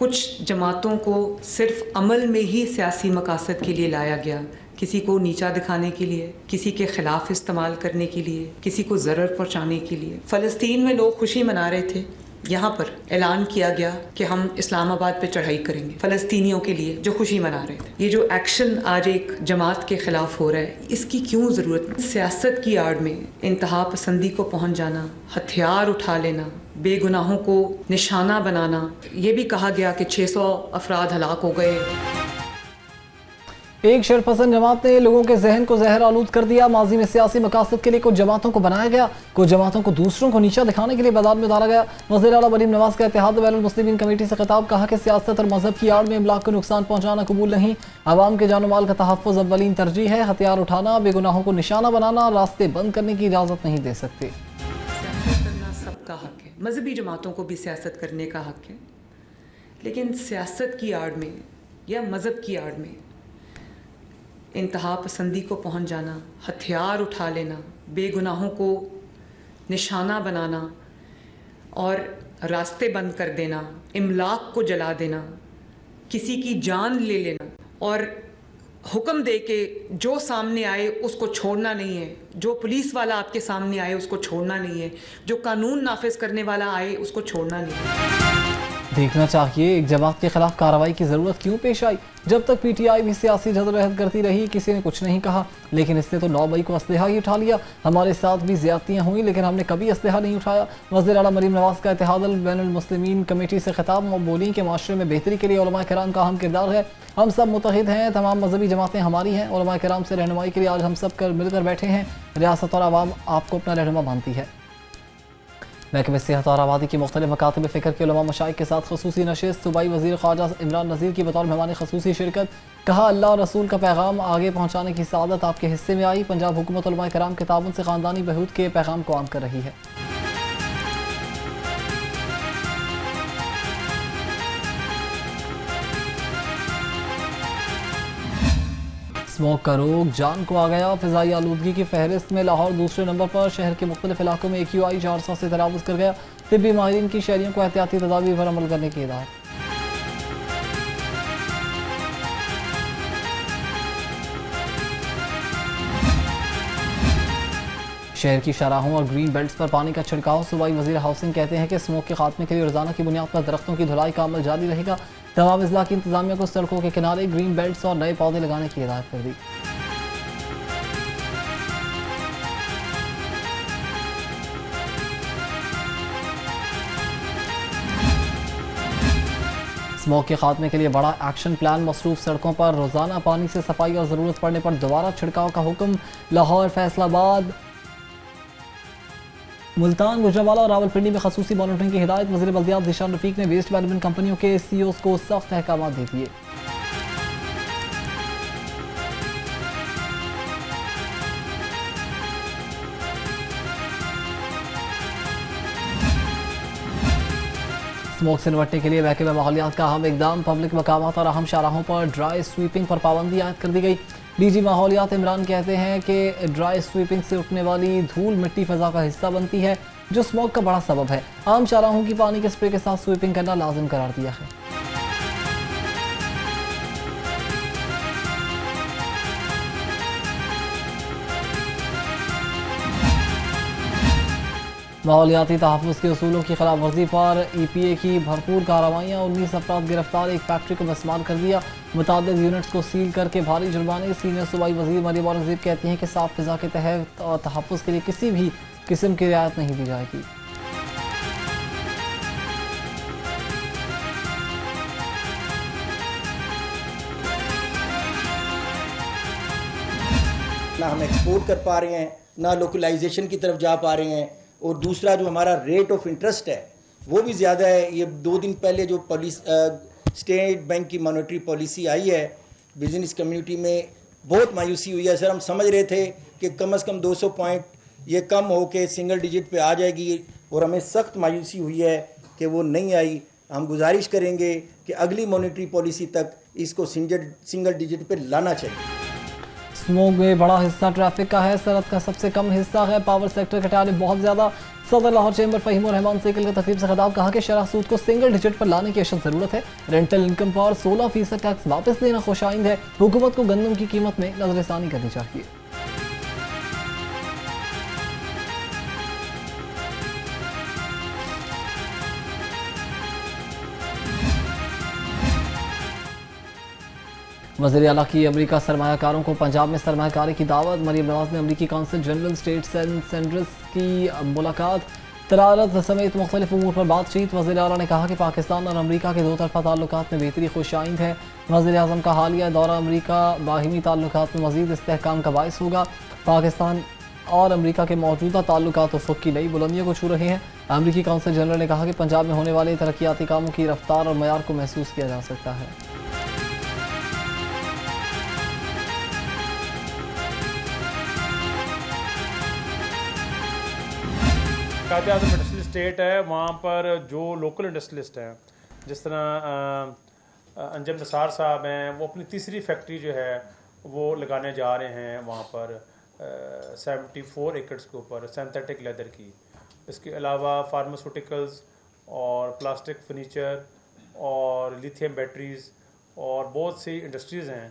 कुछ जमातों को सिर्फ अमल में ही सियासी मकासद के लिए लाया गया, किसी को नीचा दिखाने के लिए, किसी के ख़िलाफ़ इस्तेमाल करने के लिए, किसी को ज़रर पहुँचाने के लिए। फ़लस्तीन में लोग खुशी मना रहे थे, यहाँ पर ऐलान किया गया कि हम इस्लामाबाद पे चढ़ाई करेंगे फ़लस्तीनियों के लिए जो खुशी मना रहे थे। ये जो एक्शन आज एक जमात के ख़िलाफ़ हो रहा है, इसकी क्यों ज़रूरत? सियासत की आड़ में इंतहा पसंदी को पहुँच जाना, हथियार उठा लेना, बेगुनाहों को निशाना बनाना। ये भी कहा गया कि 600 अफराद हलाक हो गए। एक शरपसंद जमात ने लोगों के जहन को जहर आलूद कर दिया। माजी में सियासी मकासद के लिए कुछ जमातों को बनाया गया, कुछ जमातों को दूसरों को नीचा दिखाने के लिए मैदान में उतारा गया। वज़ीर आला मरीम नवाज का इत्तेहाद बैनुल मुस्लिमीन कमेटी से खिताब, कहा कि सियासत और मजहब की आड़ में इमलाक को नुकसान पहुंचाना कबूल नहीं। आवाम के जानो माल का तहफ़्फ़ुज़ अव्वलीन तरजीह है। हथियार उठाना, बेगुनाहों को निशाना बनाना, रास्ते बंद करने की इजाज़त नहीं दे सकते। सियासत करना सबका हक है, मजहबी जमातों को भी सियासत करने का हक है, लेकिन सियासत की आड़ में या मज़हब की आड़ में इंतहा पसंदी को पहुंच जाना, हथियार उठा लेना, बेगुनाहों को निशाना बनाना और रास्ते बंद कर देना, इमलाक को जला देना, किसी की जान ले लेना और हुक्म दे के जो सामने आए उसको छोड़ना नहीं है, जो पुलिस वाला आपके सामने आए उसको छोड़ना नहीं है, जो कानून नाफिज करने वाला आए उसको छोड़ना नहीं है। देखना चाहिए एक जमात के खिलाफ कार्रवाई की ज़रूरत क्यों पेश आई। जब तक पीटीआई भी सियासी जदोजहद करती रही, किसी ने कुछ नहीं कहा, लेकिन इसने तो 9 मई को असलहा ही उठा लिया। हमारे साथ भी ज़्यादतियाँ हुई, लेकिन हमने कभी असलहा नहीं उठाया। वज़ीर आला मरीम नवाज का इत्तेहाद बैनुल मुस्लिमीन कमेटी से खिताब, बोली कि माशरे में बेहतरी के लिए उलमा किराम का अहम किरदार है। हम सब मुत्तहिद हैं, तमाम मजहबी जमातें हमारी हैं। उलमा किराम से रहनुमाई के लिए आज हम सब मिलकर बैठे हैं। रियासत और आवाम आपको अपना रहनुमा मानती है। महकमे सेहत और आबादी की मुख्तलिफ मकातब फ़िक्र के उलमा मशाइख के साथ खसूसी नशिस्त, सूबाई वज़ीर ख्वाजा इमरान नज़ीर की बतौर मेहमान खसूसी शिरकत। कहा, अल्लाह और रसूल का पैगाम आगे पहुँचाने की सआदत आपके हिस्से में आई। पंजाब हुकूमत उलमा किराम के ताबन से ख़ानदानी बहूद के पैगाम को आम कर रही है। स्मोक का रोग जान को आ गया। फ़िज़ाई आलूदगी की फहरिस्त में लाहौर दूसरे नंबर पर। शहर के मुख्तलिफ इलाकों में AQI 400 से तजावुज़ कर गया। तिब्बी माहिरीन की शहरियों को एहतियाती तदाबीर पर अमल करने की हिदायत। शहर की शाहराहों और ग्रीन बेल्ट्स पर पानी का छिड़काव। सूबाई वज़ीर हाउसिंग कहते हैं कि स्मोक के खात्मे के लिए रोज़ाना की बुनियाद पर दरख्तों की धुलाई का अमल जारी रहेगा। तमाम अजला की इंतजामिया को सड़कों के किनारे ग्रीन बेल्ट्स और नए पौधे लगाने की हिदायत कर दी। स्मोक के खात्मे के लिए बड़ा एक्शन प्लान मसरूफ। सड़कों पर रोज़ाना पानी से सफाई और ज़रूरत पड़ने पर दोबारा छिड़काव का हुक्म। लाहौर, फैसलाबाद, मुल्तान, गुजरांवाला और रावलपिंडी में खसूसी मॉनिटरिंग की हिदायत। वज़ीर बल्दियात ज़ीशान रफ़ीक ने वेस्ट मैनेजमेंट कंपनियों के CEOs को सख्त अहकाम दे दिए। स्मोक से निपटने के लिए महकमे माहौलियात का अहम इकदाम। पब्लिक मकामात और अहम शाहराहों पर ड्राई स्वीपिंग पर पाबंदी आयद कर दी गई। DG माहौलियात इमरान कहते हैं कि ड्राई स्वीपिंग से उठने वाली धूल मिट्टी फ़ज़ा का हिस्सा बनती है, जो स्मोक का बड़ा सबब है। आम शाहराहों की पानी के स्प्रे के साथ स्वीपिंग करना लाजिम करार दिया है। माहौलियाती तहफ़्फ़ुज़ के उसूलों की खिलाफ वर्जी पर EPA की भरपूर कार्रवाइयाँ। 19 अफराद गिरफ्तार। एक फैक्ट्री को मस्मार कर दिया। मुतादिद यूनिट्स को सील करके भारी जुर्माने। सीनियर सूबाई वज़ीर मरियम औरंगज़ेब कहती हैं कि साफ फ़िज़ा के तहत और तहफ़्फ़ुज़ के लिए किसी भी किस्म की रियायत नहीं दी जाएगी। ना हम एक्सपोर्ट कर पा रहे हैं, ना लोकलाइजेशन की तरफ जा पा रहे हैं, और दूसरा जो हमारा रेट ऑफ इंटरेस्ट है वो भी ज़्यादा है। ये 2 दिन पहले जो स्टेट बैंक की मॉनेटरी पॉलिसी आई है, बिजनेस कम्युनिटी में बहुत मायूसी हुई है। सर, हम समझ रहे थे कि कम से कम 200 पॉइंट ये कम हो के सिंगल डिजिट पे आ जाएगी, और हमें सख्त मायूसी हुई है कि वो नहीं आई। हम गुजारिश करेंगे कि अगली मॉनेटरी पॉलिसी तक इसको सिंगल डिजिट पे लाना चाहिए। स्मोक में बड़ा हिस्सा ट्रैफिक का है। सरहद का सबसे कम हिस्सा है। पावर सेक्टर के टाले बहुत ज़्यादा। सदर लाहौर चैम्बर फहीम रहमान सेकल का तकरीब से खिताब, कहा कि शरह सूद को सिंगल डिजिट पर लाने की अशद जरूरत है। रेंटल इनकम पर 16% टैक्स वापस लेना खुशाइंद है। हुकूमत को गंदम की कीमत में नजरसानी करनी चाहिए। वज़ीर आला की अमरीका सरमायाकारों को पंजाब में सरमायाकारी की दावत। मरीम नवाज ने अमरीकी consul general states and centres की मुलाकात, तजारत समेत मुख्तलिफ उमूर पर बातचीत। वज़ीर आला ने कहा कि पाकिस्तान और अमरीका के दो तरफा ताल्लुकात में बेहतरी खुशाइंद है। वज़ीर आज़म का हालिया दौरा अमरीका बाहिमी ताल्लुकात में मज़ीद इस्तेहकाम का बायस होगा। पाकिस्तान और अमरीका के मौजूदा ताल्लुकात उफ़क़ की नई बुलंदियों को छू रहे हैं। अमरीकी कौंसल जनरल ने कहा कि पंजाब में होने वाले तरक्याती कामों की रफ्तार और मयार को महसूस किया जा सकता है। कायद-ए-आज़म इंडस्ट्रियल स्टेट है, वहाँ पर जो लोकल इंडस्ट्रियलिस्ट हैं, जिस तरह अंजम निसार साहब हैं, वो अपनी तीसरी फैक्ट्री जो है वो लगाने जा रहे हैं वहाँ पर 74 एकड़्स के ऊपर सिंथेटिक लेदर की। इसके अलावा फार्मास्यूटिकल्स और प्लास्टिक फर्नीचर और लिथियम बैटरीज़ और बहुत सी इंडस्ट्रीज़ हैं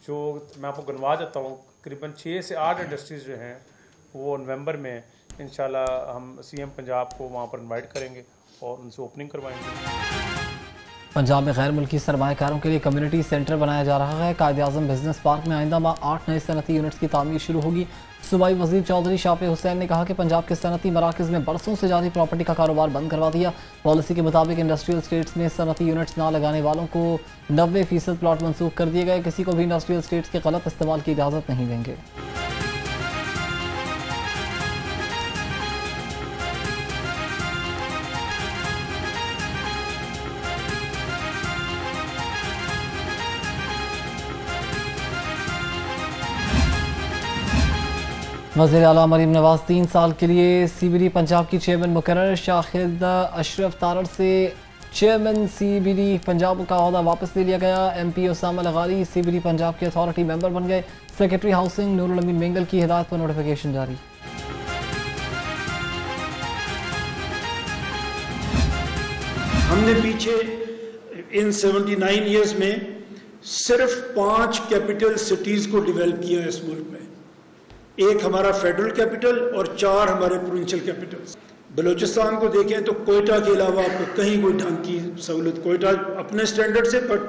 जो मैं आपको गिनवा देता हूँ। करीबन 6 से 8 इंडस्ट्रीज़ जो हैं वो नवंबर में इंशाल्लाह हम सीएम पंजाब को वहाँ पर इनवाइट करेंगे और उनसे ओपनिंग करवाएंगे। पंजाब में गैर मुल्की सरमायाकारों के लिए कम्युनिटी सेंटर बनाया जा रहा है। कायद-ए-आज़म बिजनेस पार्क में आइंदा माह 8 नए सनती यूनिट्स की तामीर शुरू होगी। सूबाई वज़ीर चौधरी शाफे हुसैन ने कहा कि पंजाब के सनती मराकज़ में बरसों से जारी प्रॉपर्टी का कारोबार बंद करवा दिया। पॉलिसी के मुताबिक इंडस्ट्रियल स्टेट्स में सनती यूनिट्स ना लगाने वालों को 90% प्लॉट मनसूख कर दिए गए। किसी को भी इंडस्ट्रियल स्टेट्स के गलत इस्तेमाल की इजाज़त नहीं देंगे। वज़ीर आला मरीम नवाज 3 साल के लिए CBD पंजाब की चेयरमैन मुकर्रर। शाहिद अशरफ तारड़ से चेयरमैन CBD पंजाब का ओहदा वापस ले लिया गया। MP उसामा लगारी CBD पंजाब के अथॉरिटी मेंबर बन गए। सेक्रेटरी हाउसिंग नूरुल अमीन मेंगल की हिदायत पर नोटिफिकेशन जारी। हमने पीछे इन 79 ईयर्स में सिर्फ 5 कैपिटल सिटीज़ को डेवलप किया है इस मुल्क में। एक हमारा फेडरल कैपिटल और 4 हमारे प्रोविंशियल कैपिटल्स। बलूचिस्तान को देखें तो कोयटा के अलावा आपको कहीं कोई ढंग की सहूलत, कोयटा अपने स्टैंडर्ड से, बट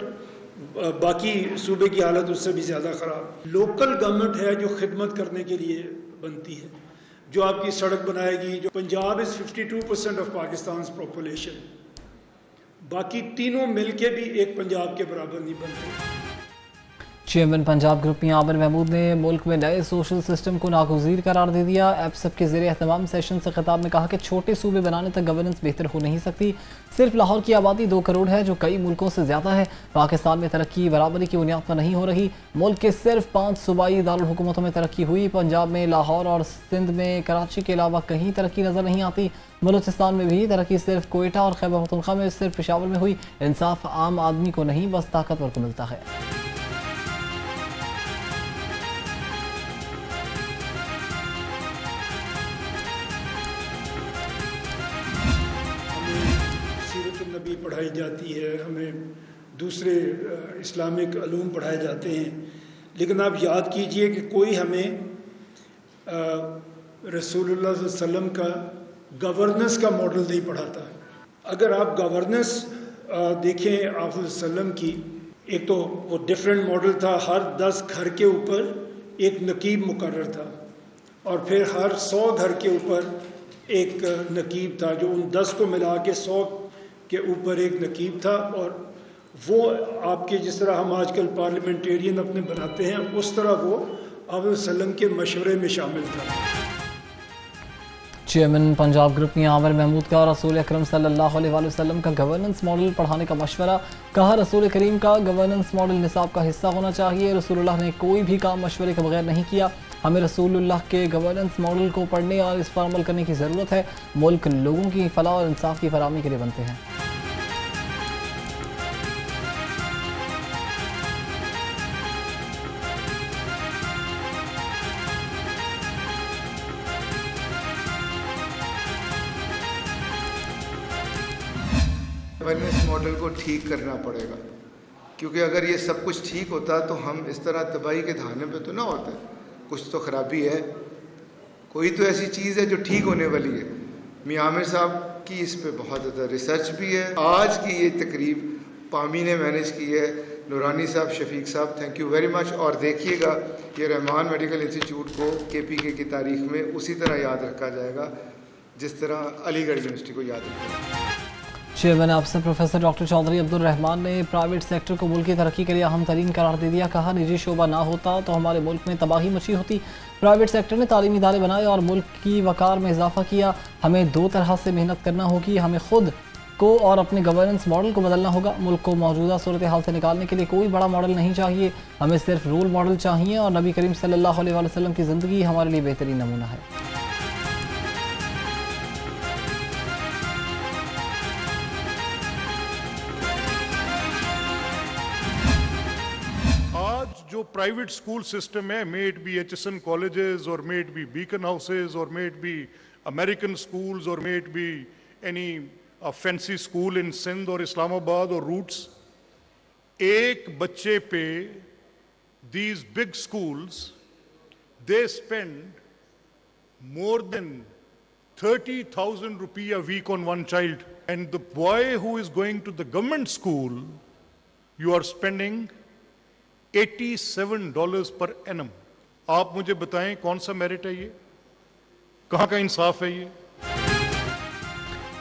बाकी सूबे की हालत उससे भी ज़्यादा ख़राब। लोकल गवर्नमेंट है जो खिदमत करने के लिए बनती है, जो आपकी सड़क बनाएगी। जो Punjab is 52% of Pakistan population, बाकी तीनों मिलके भी एक पंजाब के बराबर नहीं बनते। चेयरमैन पंजाब ग्रुप मियां आमिर महमूद ने मुल्क में नए सोशल सिस्टम को नागुज़ीर करार दे दिया। एपसप के ज़ेरे एहतमाम सेशन से खिताब में कहा कि छोटे सूबे बनाने तक गवर्नेंस बेहतर हो नहीं सकती। सिर्फ लाहौर की आबादी 2 करोड़ है, जो कई मुल्कों से ज़्यादा है। पाकिस्तान में तरक्की बराबरी की बुनियाद पर नहीं हो रही। मुल्क के सिर्फ 5 सूबाई दारुल हुकूमतों में तरक्की हुई। पंजाब में लाहौर और सिंध में कराची के अलावा कहीं तरक्की नज़र नहीं आती। बलूचिस्तान में भी तरक्की सिर्फ कोयटा और खैबर पख्तूनख्वा में, सिर्फ पेशावर में हुई। इंसाफ आम आदमी को नहीं, बस ताकतवर को मिलता है। नबी पढ़ाई जाती है, हमें दूसरे इस्लामिक अलूम पढ़ाए जाते हैं, लेकिन आप याद कीजिए कि कोई हमें रसूलुल्लाह सल्लल्लाहु अलैहि वसल्लम का गवर्नेंस का मॉडल नहीं पढ़ाता। अगर आप गवर्नेंस देखें आप वसल्लम की, एक तो वो डिफरेंट मॉडल था। हर 10 घर के ऊपर एक नकीब मुकर्रर था और फिर हर 100 घर के ऊपर एक नकीब था, जो उन 10 को मिला के 100 के ऊपर एक नकीब था। और वो आपके जिस तरह हम आजकल पार्लियामेंटेरियन अपने बनाते हैं, उस तरह वो आप वसल्लम के मशवरे में शामिल था। चेयरमैन पंजाब ग्रुप मियां आमिर महमूद का रसूल अकरम सल्लल्लाहु अलैहि वसल्लम का गवर्नेंस मॉडल पढ़ाने का मशवरा। कहा रसूल करीम का गवर्नेंस मॉडल निसाब का हिस्सा होना चाहिए। रसूलुल्लाह ने कोई भी काम मशवरे के बगैर नहीं किया। हमें रसूलुल्लाह के गवर्नेंस मॉडल को पढ़ने और इस पर अमल करने की ज़रूरत है। मुल्क लोगों की फलाह और इंसाफ की फराहमी के लिए बनते हैं। वेलनेस मॉडल को ठीक करना पड़ेगा, क्योंकि अगर ये सब कुछ ठीक होता तो हम इस तरह तबाही के धाने पे तो ना होते। कुछ तो ख़राबी है, कोई तो ऐसी चीज़ है जो ठीक होने वाली है। मियां आमिर साहब की इस पे बहुत ज़्यादा रिसर्च भी है। आज की ये तकरीब पामी ने मैनेज की है, नूरानी साहब, शफीक साहब, थैंक यू वेरी मच। और देखिएगा ये रहमान मेडिकल इंस्टीट्यूट को KPK की तारीख में उसी तरह याद रखा जाएगा जिस तरह अलीगढ़ यूनिवर्सिटी को याद रखा जाएगा। चेयरमैन अफसर प्रोफेसर डॉक्टर चौधरी अब्दुल रहमान ने प्राइवेट सेक्टर को मुल्क की तरक्की के लिए अहम तरीन करार दे दिया। कहा, निजी शोबा ना होता तो हमारे मुल्क में तबाही मची होती। प्राइवेट सेक्टर ने तालीमी इदारे बनाए और मुल्क की वकार में इजाफा किया। हमें दो तरह से मेहनत करना होगी, हमें खुद को और अपने गवर्नेंस मॉडल को बदलना होगा। मुल्क को मौजूदा सूरत हाल से निकालने के लिए कोई बड़ा मॉडल नहीं चाहिए, हमें सिर्फ रोल मॉडल चाहिए और नबी करीम सल्लल्लाहु अलैहि वसल्लम की ज़िंदगी हमारे लिए बेहतरीन नमूना है। जो प्राइवेट स्कूल सिस्टम है, may it be HSN colleges और may it be Beacon Houses और may it be American schools और may it be any fancy school in Sindh और इस्लामाबाद और रूट्स, एक बच्चे पे these big schools they spend more than 30,000 रुपये a week on one child, and the boy who is going to the government school, you are spending $87 per annum। आप मुझे बताएं कौन सा मेरिट है ये, कहाँ का इंसाफ है ये?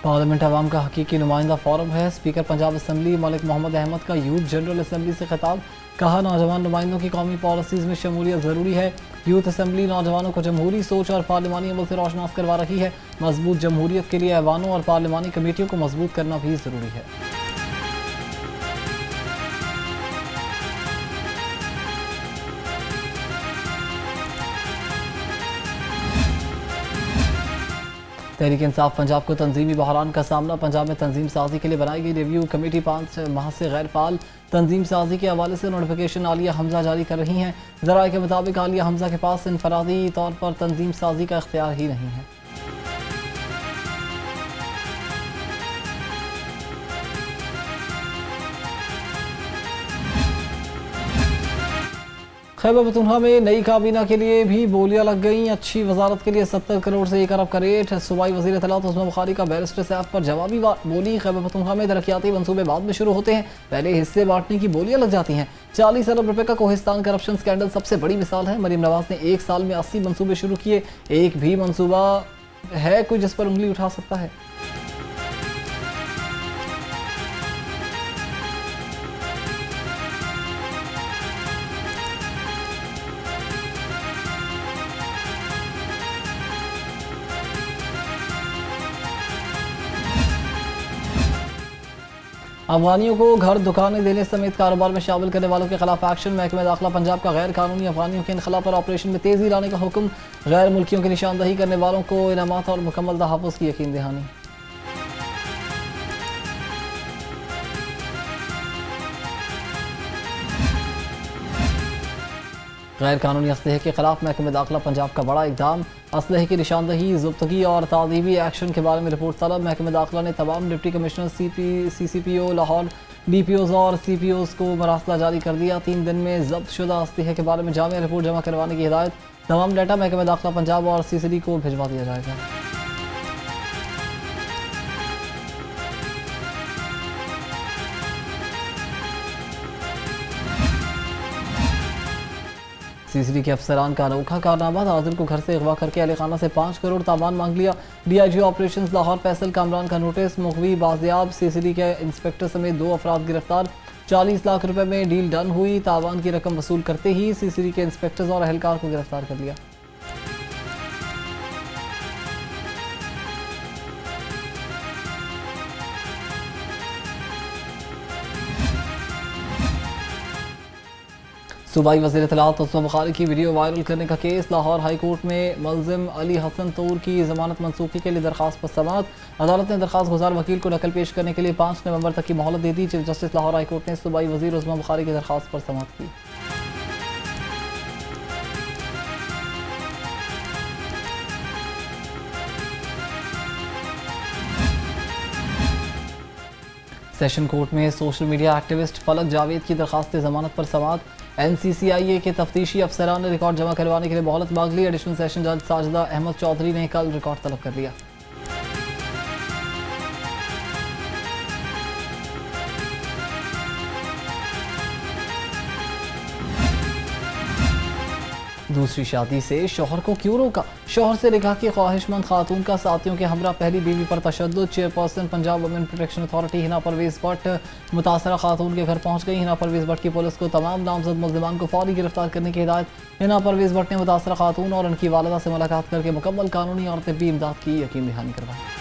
पार्लियामेंट अवाम का हकीकी नुमाइंदा फोरम है। स्पीकर पंजाब असम्बली मलिक मोहम्मद अहमद का यूथ जनरल असम्बली से खिताब। कहा, नौजवान नुमाइंदों की कौमी पॉलिसीज़ में शमूलियत ज़रूरी है। यूथ असम्बली नौजवानों को जमहूरी सोच और पार्लिमानी अमल से रोशनास करवा रही है। मजबूत जमहूरियत के लिए ऐवानों और पार्लिमानी कमेटियों को मजबूत करना भी ज़रूरी है। तहरीक इंसाफ पंजाब को तंजीमी बहरान का सामना। पंजाब में तंजीम साजी के लिए बनाई गई रिव्यू कमेटी 5 माह से गैर फाल। तंजीम साजी के हवाले से नोटिफिकेशन आलिया हमजा जारी कर रही हैं। ज़राए के मुताबिक आलिया हमजा के पास इनफरादी तौर पर तंजीम साजी का इख्तियार ही नहीं है। खैबर पख्तूनख्वा में नई काबीना के लिए भी बोलियां लग गईं। अच्छी वजारत के लिए 70 करोड़ से 1 अरब का रेट। सूबाई वज़ीर इत्तलात उस्मान बुखारी का बैरिस्टर सैफ पर जवाबी वार। बोली, खैबर पख्तूनख्वा में तरक्याती मंसूबे बाद में शुरू होते हैं, पहले हिस्से बांटने की बोलियां लग जाती हैं। 40 अरब रुपए का कोहिस्तान करप्शन स्कैंडल सबसे बड़ी मिसाल है। मरीम नवाज ने 1 साल में 80 मंसूबे शुरू किए। एक भी मंसूबा है कोई जिस पर उंगली उठा सकता है? अफगानियों को घर दुकानें देने समेत कारोबार में शामिल करने वालों के खिलाफ एक्शन। महकमा दाखिला पंजाब का गैर कानूनी अफगानियों के इनखला पर ऑपरेशन में तेजी लाने का हुक्म। गैर मुल्कियों की निशानदही करने वालों को इनामात और मुकम्मल तहफ़्फ़ुज़ की यकीन दहानी। गैर कानूनी असलहे के खिलाफ महकमा दाखिला पंजाब का बड़ा इकदाम। असलहे की निशानदही, ज़ब्तगी और ताज़ीबी एक्शन के बारे में रिपोर्ट तलब। महकमा दाखिला ने तमाम deputy commissioner, CCPO Lahore, DPOs और CPOs को मरासला जारी कर दिया। 3 दिन में जब्त शुदा असलहे के बारे में जामिया रिपोर्ट जमा करवाने की हिदायत। तमाम डाटा महकमा दाखिला पंजाब और CCD को भिजवा दिया जाएगा। CCD के अफसरान का अनोखा कारनामा। नाज़िर को घर से अगवा करके अहले खाना से 5 करोड़ तावान मांग लिया। DIG ऑपरेशंस लाहौर फैसल कामरान का नोटिस मुखवी बाजियाब। CCD के इंस्पेक्टर समेत 2 अफराद गिरफ्तार। 40 लाख रुपए में डील डन हुई। तावान की रकम वसूल करते ही CCD के इंस्पेक्टर्स और अहलकार को गिरफ्तार कर लिया। सूबाई वज़ीर इत्तलात उस्मान बुखारी की वीडियो वायरल करने का केस। लाहौर हाई कोर्ट में मुल्ज़िम अली हसन तूर की ज़मानत मनसूखी के लिए दरख्वास्त पर समाअत। अदालत ने दरख्वास्त गुजार वकील को नकल पेश करने के लिए 5 नवंबर तक की मोहलत दे दी। Chief justice Lahore high court ने सूबाई वज़ीर उस्मान बुखारी की दरख्वास्त पर समाअत की। सेशन कोर्ट में सोशल मीडिया एक्टिविस्ट फलक जावेद की दरखास्त जमानत पर समाअत। NCCIA के तफ्तीशी अफसरान ने रिकॉर्ड जमा करवाने के लिए मोहलत मांग ली। एडिशनल सेशन जज साजिदा अहमद चौधरी ने कल रिकॉर्ड तलब कर लिया। दूसरी शादी से शोहर को क्यों रोका? शोहर से निकाह की ख्वाहिशमंद खातून का साथियों के हमरा पहली बीवी पर तशद्दुद। Chairperson Punjab women protection authority Hina Parvez Butt मुतासरा खातून के घर पहुंच गई। हिना परवेज भट्ट की पुलिस को तमाम नामजद मुल्ज़िमान को फौरी गिरफ्तार करने की हिदायत। हिना परवेज भट्ट ने मुतासरा खातून और उनकी वालिदा से मुलाकात करके मुकम्मल कानूनी और तिब्बी इमदाद की यकीन दहानी करवाई।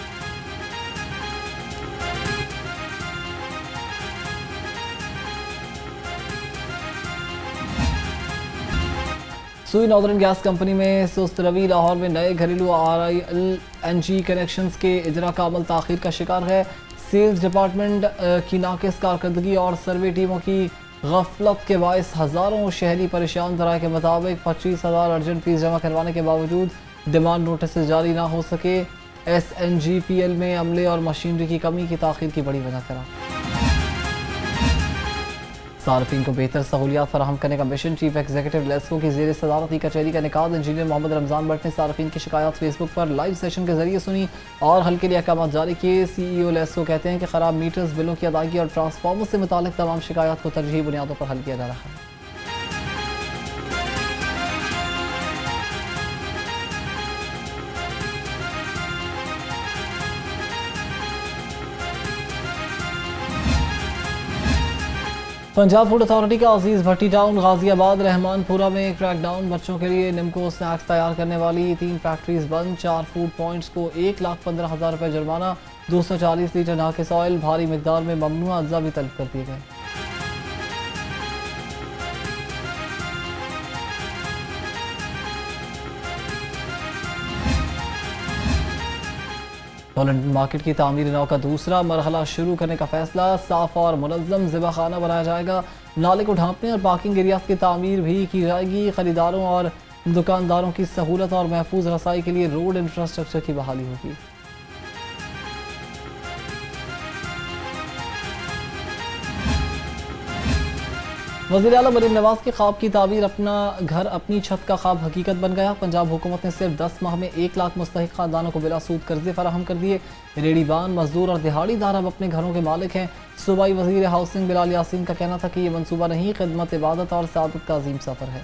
सुई नॉर्दर्न गैस कंपनी में सुस्त रवि लाहौर में नए घरेलू RILNG कनेक्शंस के इजरा का अमल ताखीर का शिकार है। सेल्स डिपार्टमेंट की नाकिस कारकर्दगी और सर्वे टीमों की गफलत के बायस हज़ारों शहरी परेशान। ज़राए के मुताबिक 25,000 अर्जेंट फीस जमा करवाने के बावजूद डिमांड नोटिस जारी ना हो सके। SNGPL में अमले और मशीनरी की कमी की ताखीर की बड़ी वजह करार। सार्फिन को बेहतर सहूलियात फराहम करने का मिशन। चीफ एग्जीक्यूटिव लेस्को की ज़ेर सदारती कचहरी का इनेकाद। इंजीनियर मोहम्मद रमज़ान भट्ट ने सार्फिन की शिकायत फेसबुक पर लाइव सेशन के जरिए सुनी और हल के लिए अहकाम जारी किए। CEO लेस्को कहते हैं कि ख़राब मीटर्स, बिलों की अदायगी और ट्रांसफार्मर से मुतालिक तमाम शिकायत को तरजीही बुनियादों पर हल किया जा रहा है। पंजाब फूड अथॉरिटी का अजीज भट्टी टाउन गाजियाबाद रहमानपुरा में क्रैकडाउन। बच्चों के लिए निम्को स्नैक्स तैयार करने वाली 3 फैक्ट्रीज बंद। 4 फूड पॉइंट्स को 1,15,000 रुपये जुर्माना। 240 लीटर नाकिस ऑयल भारी मिकदार में ममनुआ अज्जा भी तलब कर दिए गए। टोलेंट मार्केट की तामीर नौ का दूसरा मरहला शुरू करने का फैसला। साफ और मुनज़्ज़म ज़िबा खाना बनाया जाएगा। नाले को ढांपने और पार्किंग एरियाज की तामीर भी की जाएगी। खरीदारों और दुकानदारों की सहूलत और महफूज रसाई के लिए रोड इंफ्रास्ट्रक्चर की बहाली होगी। वज़ीर आला मरीम नवाज के ख्वाब की ताबीर अपना घर अपनी छत का ख्वाब हकीकत बन गया। पंजाब हुकूमत ने सिर्फ 10 माह में 1 लाख मुस्तहिक खानदानों को बिला सूद कर्जे फराहम कर दिए। रेडीबान, मजदूर और दिहाड़ीदार अब अपने घरों के मालिक हैं। सूबाई वज़ीर हाउसिंग बिलाल यासीन का कहना था कि यह मनसूबा नहीं, खिदमत, इबादत और सादत का अजीम सफ़र है।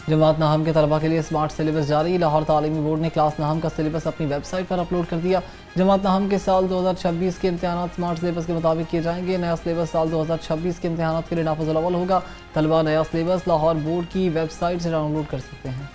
जमात नाहम के तलबा के लिए स्मार्ट सिलेबस जारी। लाहौर तालीमी बोर्ड ने क्लास नाहम का सिलेबस अपनी वेबसाइट पर अपलोड कर दिया। जमात नाहम के साल 2026 के इम्तिहान स्मार्ट सिलेबस के मुताबिक किए जाएंगे। नया सिलेबस साल 2026 के इम्तिहान के लिए नाफिज़ुल अव्वल होगा। तलबा नया सिलेबस लाहौर बोर्ड की वेबसाइट से डाउनलोड कर सकते हैं।